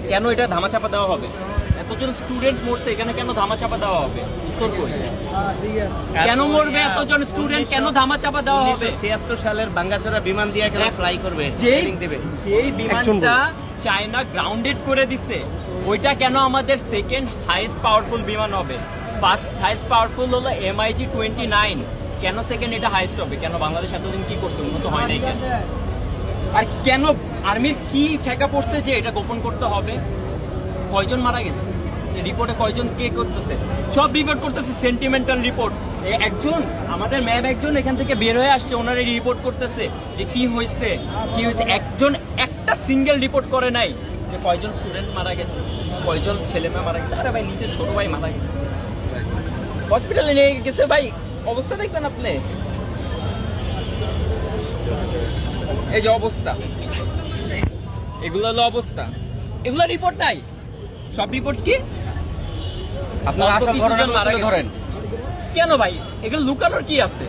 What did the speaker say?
কেন এটা ধামাচাপা দেওয়া হবে? এতজন স্টুডেন্ট মরছে, এখানে কেন ধামাচাপা দেওয়া হবে? উত্তর কই? কেন মরবে এতজন স্টুডেন্ট, কেন ধামাচাপা দেওয়া হবে? 1976 সালের ভাঙ্গাচোরা বিমান দিয়ে কেন ফ্লাই করবে, যেই বিমানটা চায়না গ্রাউন্ডেড করে দিছে, ওইটা কেন আমাদের সেকেন্ড হাইয়েস্ট পাওয়ারফুল বিমান হবে? ফার্স্ট হাইয়েস্ট পাওয়ারফুল হলো MiG-29, কেন সেকেন্ড এটা হাইয়েস্ট হবে? কেন বাংলাদেশ এতদিন কি করছে, উন্নত হয় নাই কেন? আর কেন আর্মির কি ঠেকা পড়ছে যে এটা গোপন করতে হবে? কয়জন মারা গেছে রিপোর্টে, কয়জন কে করতেছে? সব রিপোর্ট করতেছে সেন্টিমেন্টাল রিপোর্ট। একজন আমাদের ম্যাম একজন এখান থেকে বের হয়ে আসছে, ওনারা রিপোর্ট করতেছে যে কি হয়েছে কি হয়েছে। একজন একটা সিঙ্গেল রিপোর্ট করে নাই যে কয়জন স্টুডেন্ট মারা গেছে, কয়জন ছেলে মেয়ে মারা গেছে। আরে ভাই নিচে ছোট ভাই মারা গেছে, হসপিটালে নিয়ে গেছে ভাই, অবস্থা দেখবেন আপনি, এই যে অবস্থা, এগুলো হলো অবস্থা, এগুলো রিপোর্ট নাই। সব রিপোর্ট কি আপনারা আসল ঘটনা ধরেন কেন ভাই? এগুলো লুকানোর কি আছে?